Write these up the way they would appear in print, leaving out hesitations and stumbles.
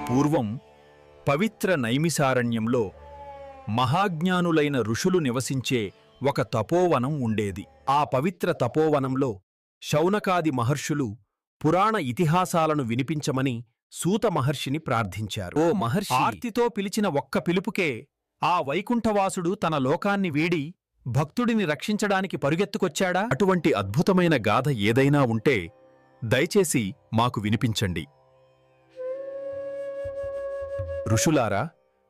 పూర్వం పవిత్ర నైమిసారణ్యంలో మహాజ్ఞానులైన ఋషులు నివసించే ఒక తపోవనం ఉండేది. ఆ పవిత్ర తపోవనంలో శౌనకాది మహర్షులు పురాణ ఇతిహాసాలను వినిపించమని సూత మహర్షిని ప్రార్థించారు. ఓ మహర్షి, ఆర్తితో పిలిచిన ఒక్క పిలుపుకే ఆ వైకుంఠవాసుడు తన లోకాన్ని వీడి భక్తుడిని రక్షించడానికి పరుగెత్తుకొచ్చాడా? అటువంటి అద్భుతమైన గాథ ఏదైనా ఉంటే దయచేసి మాకు వినిపించండి. ఋషులారా,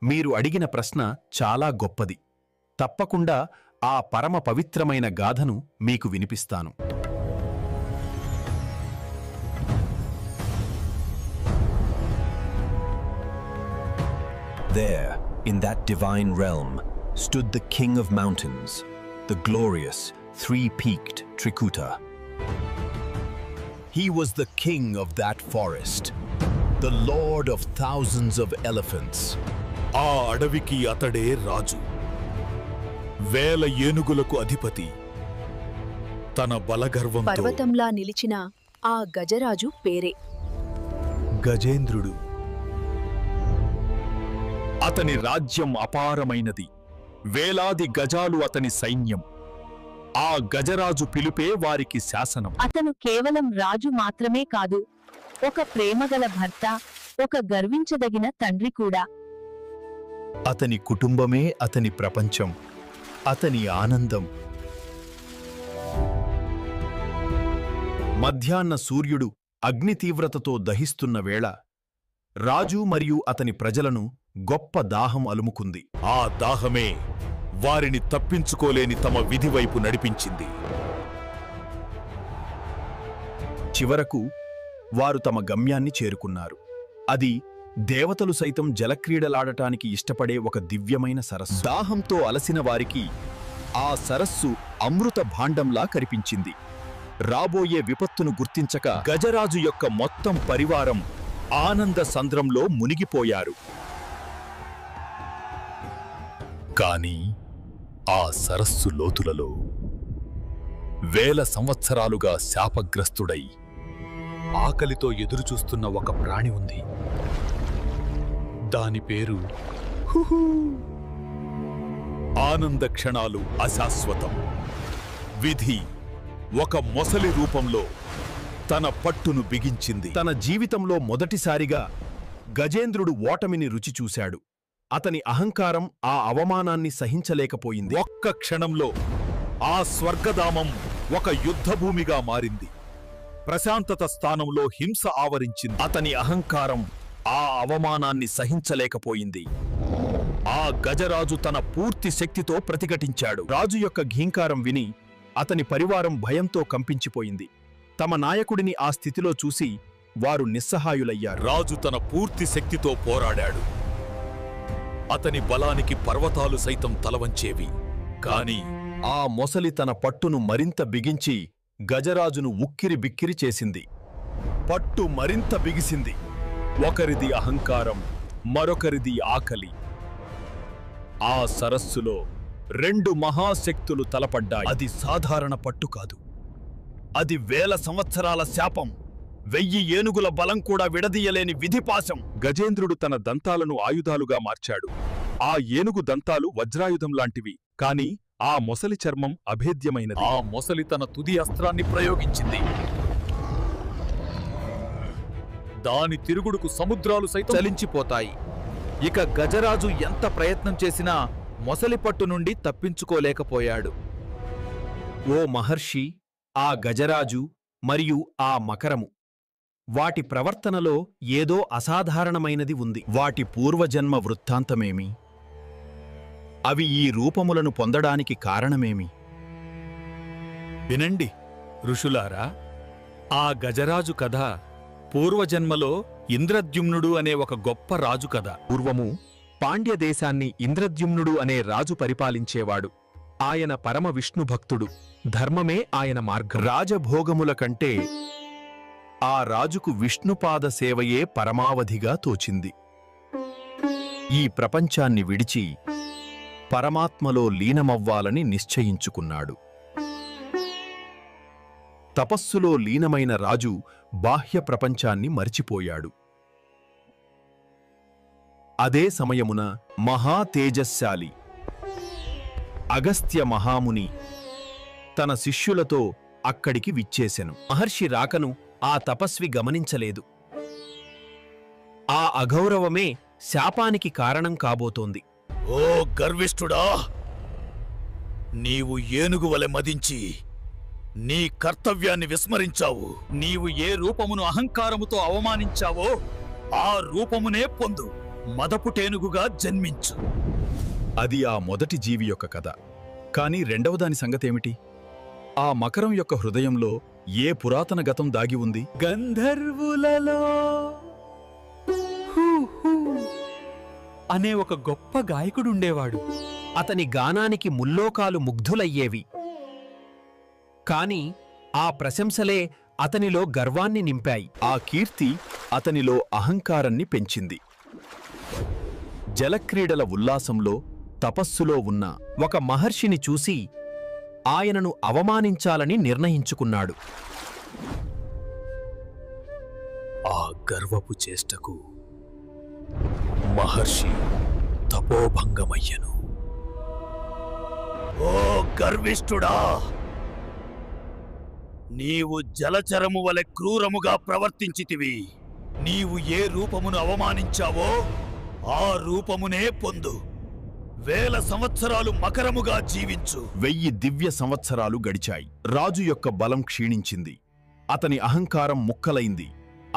మీరు అడిగిన ప్రశ్న చాలా గొప్పది. తప్పకుండా ఆ పరమ పవిత్రమైన గాథను మీకు వినిపిస్తాను. There, in that divine realm, stood the king of mountains, the glorious, three-peaked Trikuta. He was the king of that forest, the lord of thousands of elephants. ఆ అడవికి అతడే రాజు, వేల ఏనుగులకు అధిపతి. తన బలగర్వంతో పర్వతంలా నిలిచిన ఆ గజరాజు పేరే గజేంద్రుడు. అతని రాజ్యం అపారమైనది. వేలాది గజాలు అతని సైన్యం. ఆ గజరాజు పిలుపే వారికి శాసనం. అతను కేవలం రాజు మాత్రమే కాదు, ఒక ప్రేమగల భర్త, ఒక గర్వించదగిన తండ్రి కూడా. అతని కుటుంబమే అతని ప్రపంచం, అతని ఆనందం. మధ్యాహ్న సూర్యుడు అగ్ని తీవ్రతతో దహిస్తున్న వేళ రాజు మరియు అతని ప్రజలను గొప్ప దాహం అలుముకుంది. ఆ దాహమే వారిని తప్పించుకోలేని తమ విధి వైపు నడిపించింది. చివరకు వారు తమ గమ్యాన్ని చేరుకున్నారు. అది దేవతలు సైతం జలక్రీడలాడటానికి ఇష్టపడే ఒక దివ్యమైన సరస్సు. దాహంతో అలసిన వారికి ఆ సరస్సు అమృత భాండంలా కనిపించింది. రాబోయే విపత్తును గుర్తించక గజరాజు యొక్క మొత్తం పరివారం ఆనంద సంద్రంలో మునిగిపోయారు. కాని ఆ సరస్సు లోతులలో వేల సంవత్సరాలుగా శాపగ్రస్తుడై ఆకలితో ఎదురుచూస్తున్న ఒక ప్రాణి ఉంది. దాని పేరు హుహు. ఆనంద క్షణాలు అశాశ్వతం. విధి ఒక మొసలి రూపంలో తన పట్టును బిగించింది. తన జీవితంలో మొదటిసారిగా గజేంద్రుడు ఓటమిని రుచి చూశాడు. అతని అహంకారం ఆ అవమానాన్ని సహించలేకపోయింది. ఒక్క క్షణంలో ఆ స్వర్గధామం ఒక యుద్ధభూమిగా మారింది. ప్రశాంతత స్థానంలో హింస ఆవరించింది. అతని అహంకారం ఆ అవమానాన్ని సహించలేకపోయింది. ఆ గజరాజు తన పూర్తి శక్తితో ప్రతిఘటించాడు. రాజు యొక్క ఘీంకారం విని అతని పరివారం భయంతో కంపించిపోయింది. తమ నాయకుడిని ఆ స్థితిలో చూసి వారు నిస్సహాయులయ్యారు. రాజు తన పూర్తి శక్తితో పోరాడాడు. అతని బలానికి పర్వతాలు సైతం తలవంచేవి. కాని ఆ మొసలి తన పట్టును మరింత బిగించి గజరాజును ఉక్కిరి బిక్కిరి చేసింది. పట్టు మరింత బిగిసింది. ఒకరిది అహంకారం, మరొకరిది ఆకలి. ఆ సరస్సులో రెండు మహాశక్తులు తలపడ్డాయి. అది సాధారణ పట్టు కాదు. అది వేల సంవత్సరాల శాపం. 1000 ఏనుగుల బలం కూడా విడదీయలేని విధిపాశం. గజేంద్రుడు తన దంతాలను ఆయుధాలుగా మార్చాడు. ఆ ఏనుగు దంతాలు వజ్రాయుధం లాంటివి. కాని ఆ మొసలి చర్మం అభేద్యమైనది. ఆ మొసలి తన తుది అస్త్రాన్ని ప్రయోగించింది. దాని తిరుగుడుకు సముద్రాలు సైతం చలించిపోతాయి. ఇక గజరాజు ఎంత ప్రయత్నం చేసినా మొసలి పట్టు నుండి తప్పించుకోలేకపోయాడు. ఓ మహర్షి, ఆ గజరాజు మరియు ఆ మకరము, వాటి ప్రవర్తనలో ఏదో అసాధారణమైనది ఉంది. వాటి పూర్వజన్మ వృత్తాంతమేమి? అవి ఈ రూపములను పొందడానికి కారణమేమి? వినండి ఋషులారా, ఆ గజరాజు కథ పూర్వజన్మలో ఇంద్రద్యుమ్నుడు అనే ఒక గొప్ప రాజు కథ. పూర్వము పాండ్యదేశాన్ని ఇంద్రద్యుమ్నుడు అనే రాజు పరిపాలించేవాడు. ఆయన పరమ విష్ణుభక్తుడు. ధర్మమే ఆయన మార్గం. రాజభోగముల కంటే ఆ రాజుకు విష్ణుపాద సేవయే పరమావధిగా తోచింది. ఈ ప్రపంచాన్ని విడిచి పరమాత్మలో లీనమవ్వాలని నిశ్చయించుకున్నాడు. తపస్సులో లీనమైన రాజు బాహ్య ప్రపంచాన్ని మరిచిపోయాడు. అదే సమయమున మహా తేజశ్శాలి అగస్త్య మహాముని తన శిష్యులతో అక్కడికి విచ్చేసెను. మహర్షి రాకను ఆ తపస్వి గమనించలేదు. ఆ అగౌరవమే శాపానికి కారణం కాబోతోంది. ఓ గర్విష్ఠుడా, నీవు ఏనుగు వలె మదించి నీ కర్తవ్యాన్ని విస్మరించావు. నీవు ఏ రూపమును అహంకారముతో అవమానించావో ఆ రూపమునే పొందు. మదపుటేనుగుగా జన్మించు. అది ఆ మొదటి జీవి యొక్క కథ. కాని రెండవదాని సంగతేమిటి? ఆ మకరం యొక్క హృదయంలో ఏ పురాతన గతం దాగి ఉంది? గంధర్వులలో అనే ఒక గొప్ప గాయకుడుండేవాడు. అతని గానానికి ముల్లోకాలు ముగ్ధులయ్యేవి. కాని ఆ ప్రశంసలే అతనిలో గర్వాన్ని నింపాయి. ఆ కీర్తి అతనిలో అహంకారాన్ని పెంచింది. జలక్రీడల ఉల్లాసంలో, తపస్సులో ఉన్న ఒక మహర్షిని చూసి ఆయనను అవమానించాలని నిర్ణయించుకున్నాడు. ఆ గర్వపు చేష్టకు మహర్షి తపోభంగమయ్యను. ఓ గర్విష్ఠుడా, నీవు జలచరము వలె క్రూరముగా ప్రవర్తించితివి. నీవు ఏ రూపమును అవమానించావో ఆ రూపమునే పొందు. 1000 సంవత్సరాలు మకరముగా జీవించు. 1000 దివ్య సంవత్సరాలు గడిచాయి. రాజు యొక్క బలం క్షీణించింది. అతని అహంకారం ముక్కలైంది.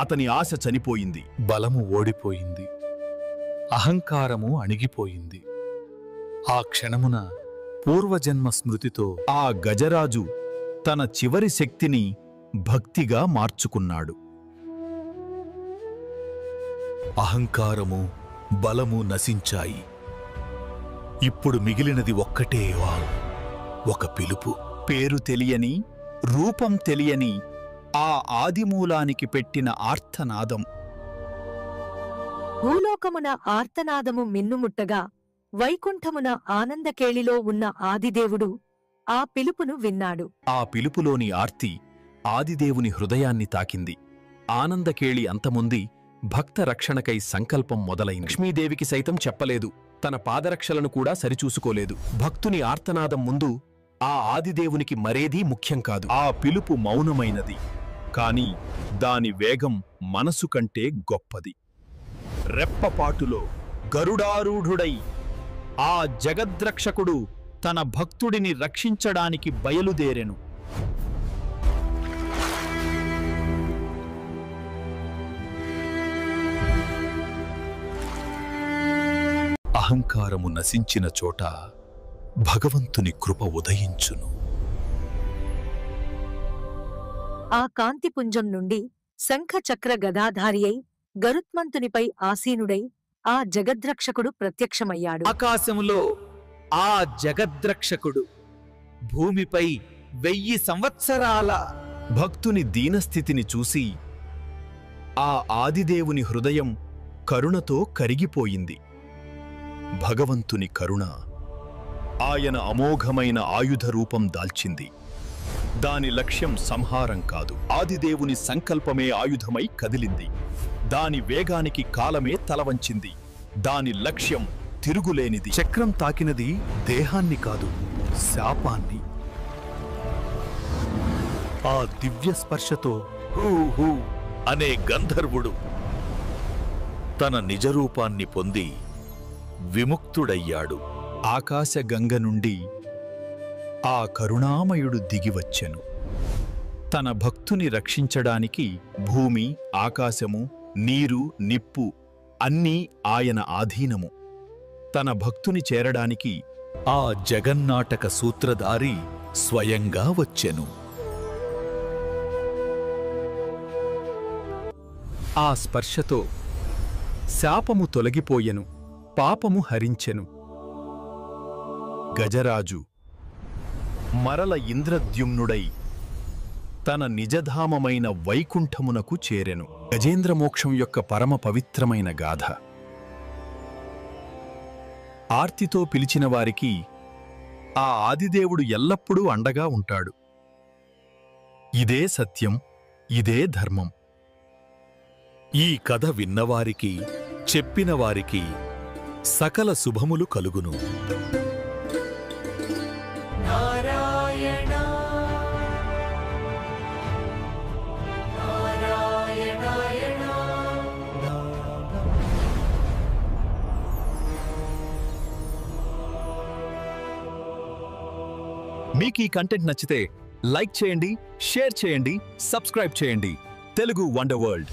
అతని ఆశ చనిపోయింది. బలము ఓడిపోయింది. అహంకారము అణిగిపోయింది. ఆ క్షణమున పూర్వజన్మ స్మృతితో ఆ గజరాజు తన చివరి శక్తిని భక్తిగా మార్చుకున్నాడు. అహంకారము, బలము నశించాయి. ఇప్పుడు మిగిలినది ఒక్కటే ఒక పిలుపు. పేరు తెలియని, రూపం తెలియని ఆ ఆదిమూలానికి పెట్టిన ఆర్తనాదం. భూలోకమున ఆర్తనాదము మిన్నుముట్టగా వైకుంఠమున ఆనందకేళిలో ఉన్న ఆదిదేవుడు ఆ పిలుపును విన్నాడు. ఆ పిలుపులోని ఆర్తి ఆదిదేవుని హృదయాన్ని తాకింది. ఆనందకేళి అంతముంది భక్త రక్షణకై సంకల్పం మొదలైంది. లక్ష్మీదేవికి సైతం చెప్పలేదు. తన పాదరక్షలను కూడా సరిచూసుకోలేదు. భక్తుని ఆర్తనాదం ముందు ఆ ఆదిదేవునికి మరేదీ ముఖ్యం కాదు. ఆ పిలుపు మౌనమైనది, కాని దాని వేగం మనసు కంటే గొప్పది. రెప్పపాటులో గరుడారూఢుడై ఆ జగద్రక్షకుడు తన భక్తుడిని రక్షించడానికి బయలుదేరెను. అహంకారము నశించిన చోట భగవంతుని కృప ఉదయించును. ఆ కాంతిపుంజం నుండి శంఖచక్ర గదాధారి అయి గరుత్మంతునిపై ఆసీనుడై ఆ జగద్రక్షకుడు ప్రత్యక్షమయ్యాడు. ఆకాశములో ఆ జగద్రక్షకుడు భూమిపై 1000 సంవత్సరాల భక్తుని దీనస్థితిని చూసి ఆ ఆదిదేవుని హృదయం కరుణతో కరిగిపోయింది. భగవంతుని కరుణ ఆయన అమోఘమైన ఆయుధ రూపం దాల్చింది. దాని లక్ష్యం సంహారం కాదు. ఆదిదేవుని సంకల్పమే ఆయుధమై కదిలింది. దాని వేగానికి కాలమే తలవంచింది. దాని లక్ష్యం తిరుగులేనిది. చక్రం తాకినది దేహాన్ని కాదు, శాపాన్ని. ఆ దివ్య స్పర్శతో హూ హూ అనే గంధర్వుడు తన నిజరూపాన్ని పొంది విముక్తుడయ్యాడు. ఆకాశగంగ నుండి ఆ కరుణామయుడు దిగివచ్చెను. తన భక్తుని రక్షించడానికి భూమి, ఆకాశము, నీరు, నిప్పు అన్నీ ఆయన ఆధీనము. తన భక్తుని చేరడానికి ఆ జగన్నాటక సూత్రధారి స్వయంగా వచ్చెను. ఆ స్పర్శతో శాపము తొలగిపోయెను, పాపము హరించెను. గజరాజు మరల ఇంద్రద్యుమ్నుడై తన నిజధామమైన వైకుంఠమునకు చేరెను. గజేంద్రమోక్షం యొక్క పరమ పవిత్రమైన గాథ. ఆర్తితో పిలిచిన వారికి ఆ ఆదిదేవుడు ఎల్లప్పుడూ అండగా ఉంటాడు. ఇదే సత్యం, ఇదే ధర్మం. ఈ కథ విన్నవారికి, చెప్పిన వారికి సకల శుభములు కలుగును. మీకు ఈ కంటెంట్ నచ్చితే లైక్ చేయండి, షేర్ చేయండి, సబ్స్క్రైబ్ చేయండి. Telugu wonder world.